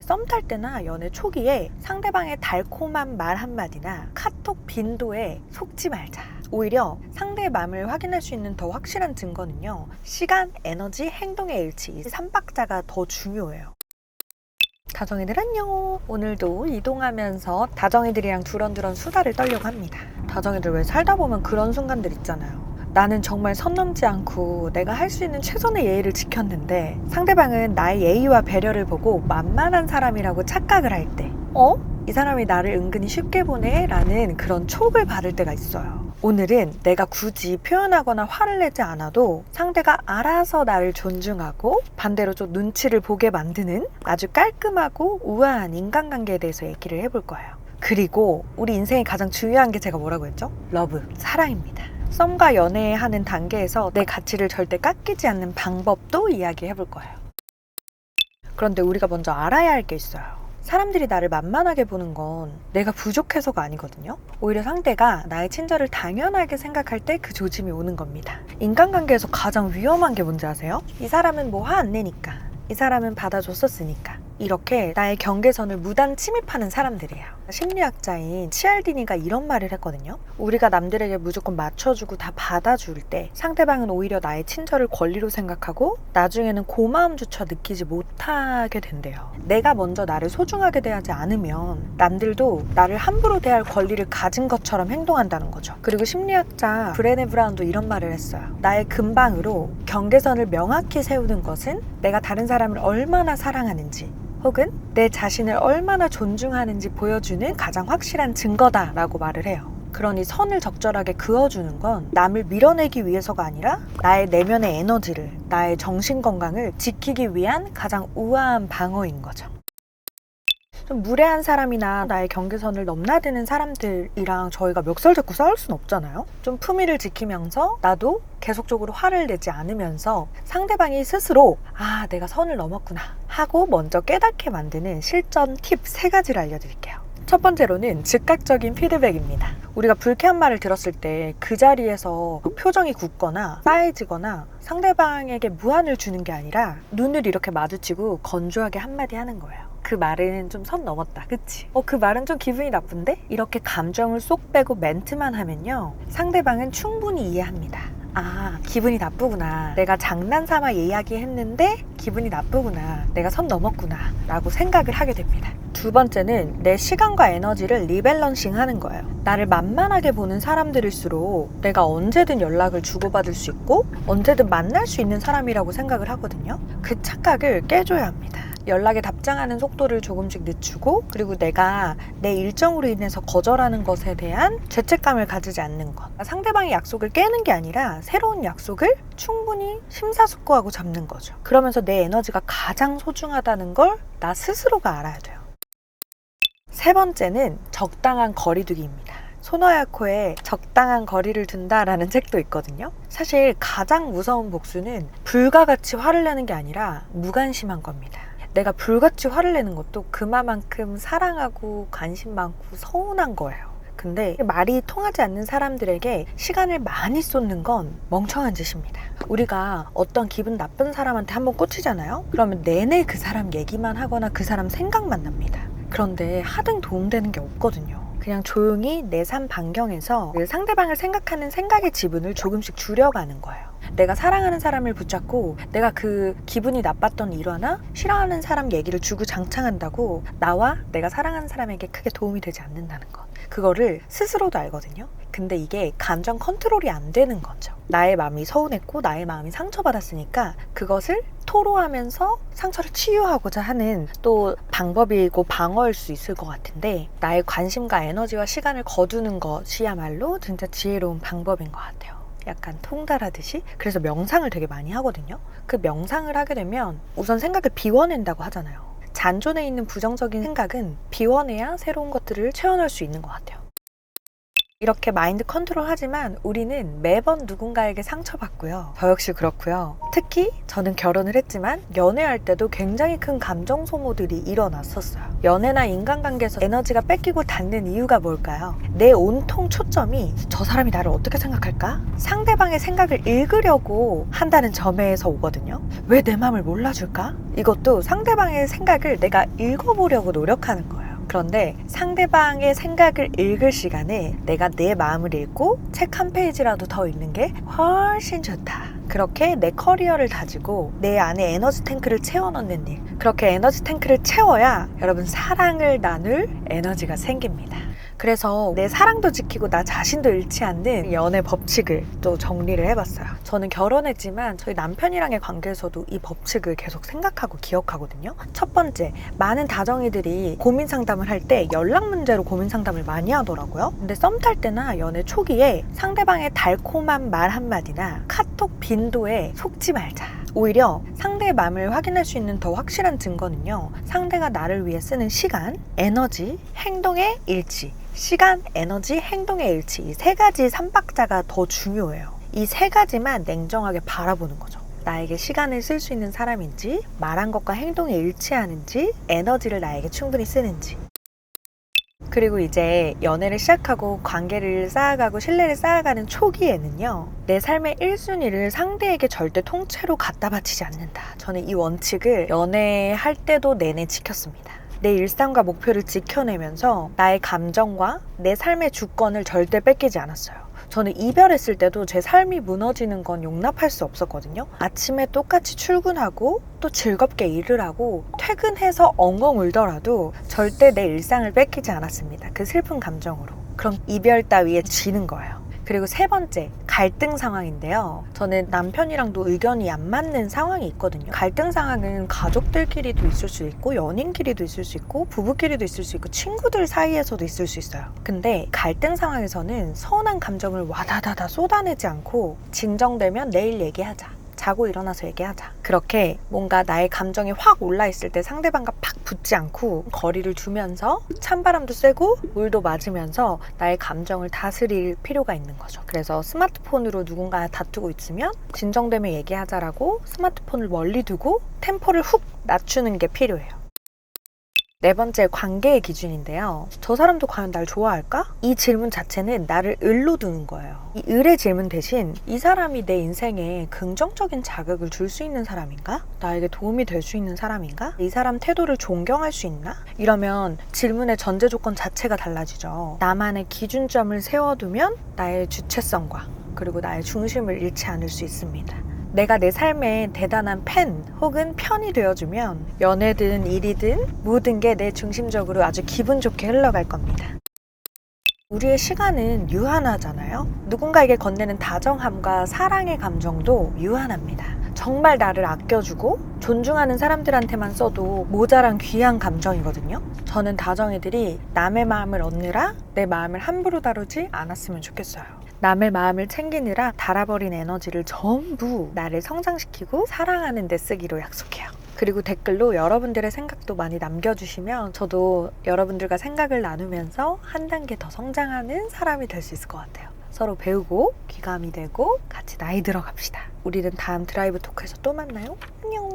썸 탈 때나 연애 초기에 상대방의 달콤한 말 한마디나 카톡 빈도에 속지 말자. 오히려 상대의 마음을 확인할 수 있는 더 확실한 증거는요, 시간, 에너지, 행동의 일치, 이 3박자가 더 중요해요. 다정이들 안녕. 오늘도 이동하면서 다정이들이랑 두런두런 수다를 떨려고 합니다. 다정이들 왜 살다 보면 그런 순간들 있잖아요. 나는 정말 선 넘지 않고 내가 할 수 있는 최선의 예의를 지켰는데 상대방은 나의 예의와 배려를 보고 만만한 사람이라고 착각을 할 때, 이 사람이 나를 은근히 쉽게 보네? 라는 그런 촉을 받을 때가 있어요. 오늘은 내가 굳이 표현하거나 화를 내지 않아도 상대가 알아서 나를 존중하고 반대로 좀 눈치를 보게 만드는 아주 깔끔하고 우아한 인간관계에 대해서 얘기를 해볼 거예요. 그리고 우리 인생에 가장 중요한 게 제가 뭐라고 했죠? 러브, 사랑입니다. 썸과 연애하는 단계에서 내 가치를 절대 깎이지 않는 방법도 이야기해 볼 거예요. 그런데 우리가 먼저 알아야 할 게 있어요. 사람들이 나를 만만하게 보는 건 내가 부족해서가 아니거든요. 오히려 상대가 나의 친절을 당연하게 생각할 때 그 조짐이 오는 겁니다. 인간관계에서 가장 위험한 게 뭔지 아세요? 이 사람은 뭐 화 안 내니까, 이 사람은 받아줬었으니까, 이렇게 나의 경계선을 무단 침입하는 사람들이에요. 심리학자인 치알디니가 이런 말을 했거든요. 우리가 남들에게 무조건 맞춰주고 다 받아줄 때 상대방은 오히려 나의 친절을 권리로 생각하고 나중에는 고마움조차 느끼지 못하게 된대요. 내가 먼저 나를 소중하게 대하지 않으면 남들도 나를 함부로 대할 권리를 가진 것처럼 행동한다는 거죠. 그리고 심리학자 브레네 브라운도 이런 말을 했어요. 나의 근방으로 경계선을 명확히 세우는 것은 내가 다른 사람을 얼마나 사랑하는지 혹은 내 자신을 얼마나 존중하는지 보여주는 가장 확실한 증거다라고 말을 해요. 그러니 선을 적절하게 그어주는 건 남을 밀어내기 위해서가 아니라 나의 내면의 에너지를, 나의 정신 건강을 지키기 위한 가장 우아한 방어인 거죠. 좀 무례한 사람이나 나의 경계선을 넘나드는 사람들이랑 저희가 멱살 잡고 싸울 순 없잖아요. 좀 품위를 지키면서 나도 계속적으로 화를 내지 않으면서 상대방이 스스로 내가 선을 넘었구나 하고 먼저 깨닫게 만드는 실전 팁 3가지를 알려드릴게요. 첫 번째로는 즉각적인 피드백입니다. 우리가 불쾌한 말을 들었을 때 그 자리에서 표정이 굳거나 싸해지거나 상대방에게 무안을 주는 게 아니라 눈을 이렇게 마주치고 건조하게 한마디 하는 거예요. 그 말은 좀 선 넘었다, 그치? 그 말은 좀 기분이 나쁜데? 이렇게 감정을 쏙 빼고 멘트만 하면요, 상대방은 충분히 이해합니다. 기분이 나쁘구나, 내가 장난삼아 이야기했는데 기분이 나쁘구나, 내가 선 넘었구나 라고 생각을 하게 됩니다. 두 번째는 내 시간과 에너지를 리밸런싱 하는 거예요. 나를 만만하게 보는 사람들일수록 내가 언제든 연락을 주고받을 수 있고 언제든 만날 수 있는 사람이라고 생각을 하거든요. 그 착각을 깨줘야 합니다. 연락에 답장하는 속도를 조금씩 늦추고, 그리고 내가 내 일정으로 인해서 거절하는 것에 대한 죄책감을 가지지 않는 것. 상대방의 약속을 깨는 게 아니라 새로운 약속을 충분히 심사숙고하고 잡는 거죠. 그러면서 내 에너지가 가장 소중하다는 걸 나 스스로가 알아야 돼요. 세 번째는 적당한 거리두기입니다. 소노야코의 적당한 거리를 둔다라는 책도 있거든요. 사실 가장 무서운 복수는 불가같이 화를 내는 게 아니라 무관심한 겁니다. 내가 불같이 화를 내는 것도 그만큼 사랑하고 관심 많고 서운한 거예요. 근데 말이 통하지 않는 사람들에게 시간을 많이 쏟는 건 멍청한 짓입니다. 우리가 어떤 기분 나쁜 사람한테 한번 꽂히잖아요? 그러면 내내 그 사람 얘기만 하거나 그 사람 생각만 납니다. 그런데 하등 도움되는 게 없거든요. 그냥 조용히 내 삶 반경에서 상대방을 생각하는 생각의 지분을 조금씩 줄여가는 거예요. 내가 사랑하는 사람을 붙잡고 내가 그 기분이 나빴던 일화나 싫어하는 사람 얘기를 주구장창한다고 나와 내가 사랑하는 사람에게 크게 도움이 되지 않는다는 것. 그거를 스스로도 알거든요. 근데 이게 감정 컨트롤이 안 되는 거죠. 나의 마음이 서운했고 나의 마음이 상처받았으니까 그것을 토로하면서 상처를 치유하고자 하는 또 방법이고 방어일 수 있을 것 같은데, 나의 관심과 에너지와 시간을 거두는 것이야말로 진짜 지혜로운 방법인 것 같아요. 약간 통달하듯이. 그래서 명상을 되게 많이 하거든요. 그 명상을 하게 되면 우선 생각을 비워낸다고 하잖아요. 잔존에 있는 부정적인 생각은 비워내야 새로운 것들을 채워넣을 수 있는 것 같아요. 이렇게 마인드 컨트롤 하지만 우리는 매번 누군가에게 상처받고요. 저 역시 그렇고요. 특히 저는 결혼을 했지만 연애할 때도 굉장히 큰 감정 소모들이 일어났었어요. 연애나 인간관계에서 에너지가 뺏기고 닿는 이유가 뭘까요? 내 온통 초점이 저 사람이 나를 어떻게 생각할까? 상대방의 생각을 읽으려고 한다는 점에서 오거든요. 왜 내 마음을 몰라줄까? 이것도 상대방의 생각을 내가 읽어보려고 노력하는 거예요. 그런데 상대방의 생각을 읽을 시간에 내가 내 마음을 읽고 책 한 페이지라도 더 읽는 게 훨씬 좋다. 그렇게 내 커리어를 다지고 내 안에 에너지 탱크를 채워넣는 일. 그렇게 에너지 탱크를 채워야 여러분 사랑을 나눌 에너지가 생깁니다. 그래서 내 사랑도 지키고 나 자신도 잃지 않는 연애 법칙을 또 정리를 해봤어요. 저는 결혼했지만 저희 남편이랑의 관계에서도 이 법칙을 계속 생각하고 기억하거든요. 첫 번째, 많은 다정이들이 고민 상담을 할 때 연락 문제로 고민 상담을 많이 하더라고요. 근데 썸 탈 때나 연애 초기에 상대방의 달콤한 말 한마디나 카톡 빈도에 속지 말자. 오히려 상대의 마음을 확인할 수 있는 더 확실한 증거는요, 상대가 나를 위해 쓰는 시간, 에너지, 행동의 일치. 시간, 에너지, 행동의 일치. 이 세 가지 삼박자가 더 중요해요. 이 세 가지만 냉정하게 바라보는 거죠. 나에게 시간을 쓸 수 있는 사람인지, 말한 것과 행동이 일치하는지, 에너지를 나에게 충분히 쓰는지. 그리고 이제 연애를 시작하고 관계를 쌓아가고 신뢰를 쌓아가는 초기에는요, 내 삶의 1순위를 상대에게 절대 통째로 갖다 바치지 않는다. 저는 이 원칙을 연애할 때도 내내 지켰습니다. 내 일상과 목표를 지켜내면서 나의 감정과 내 삶의 주권을 절대 뺏기지 않았어요. 저는 이별했을 때도 제 삶이 무너지는 건 용납할 수 없었거든요. 아침에 똑같이 출근하고 또 즐겁게 일을 하고 퇴근해서 엉엉 울더라도 절대 내 일상을 뺏기지 않았습니다. 그 슬픈 감정으로. 그럼 이별 따위에 지는 거예요. 그리고 세 번째, 갈등 상황인데요. 저는 남편이랑도 의견이 안 맞는 상황이 있거든요. 갈등 상황은 가족들끼리도 있을 수 있고 연인끼리도 있을 수 있고 부부끼리도 있을 수 있고 친구들 사이에서도 있을 수 있어요. 근데 갈등 상황에서는 서운한 감정을 와다다다 쏟아내지 않고 진정되면 내일 얘기하자. 자고 일어나서 얘기하자. 그렇게 뭔가 나의 감정이 확 올라있을 때 상대방과 팍 붙지 않고 거리를 두면서 찬바람도 쐬고 물도 맞으면서 나의 감정을 다스릴 필요가 있는 거죠. 그래서 스마트폰으로 누군가 다투고 있으면 진정되면 얘기하자라고 스마트폰을 멀리 두고 템포를 훅 낮추는 게 필요해요. 네 번째, 관계의 기준인데요. 저 사람도 과연 날 좋아할까? 이 질문 자체는 나를 을로 두는 거예요. 이 을의 질문 대신 이 사람이 내 인생에 긍정적인 자극을 줄 수 있는 사람인가? 나에게 도움이 될 수 있는 사람인가? 이 사람 태도를 존경할 수 있나? 이러면 질문의 전제 조건 자체가 달라지죠. 나만의 기준점을 세워두면 나의 주체성과 그리고 나의 중심을 잃지 않을 수 있습니다. 내가 내 삶에 대단한 팬 혹은 편이 되어주면 연애든 일이든 모든 게 내 중심적으로 아주 기분 좋게 흘러갈 겁니다. 우리의 시간은 유한하잖아요. 누군가에게 건네는 다정함과 사랑의 감정도 유한합니다. 정말 나를 아껴주고 존중하는 사람들한테만 써도 모자란 귀한 감정이거든요. 저는 다정이들이 남의 마음을 얻느라 내 마음을 함부로 다루지 않았으면 좋겠어요. 남의 마음을 챙기느라 닳아버린 에너지를 전부 나를 성장시키고 사랑하는 데 쓰기로 약속해요. 그리고 댓글로 여러분들의 생각도 많이 남겨주시면 저도 여러분들과 생각을 나누면서 한 단계 더 성장하는 사람이 될 수 있을 것 같아요. 서로 배우고 귀감이 되고 같이 나이 들어갑시다. 우리는 다음 드라이브 토크에서 또 만나요. 안녕.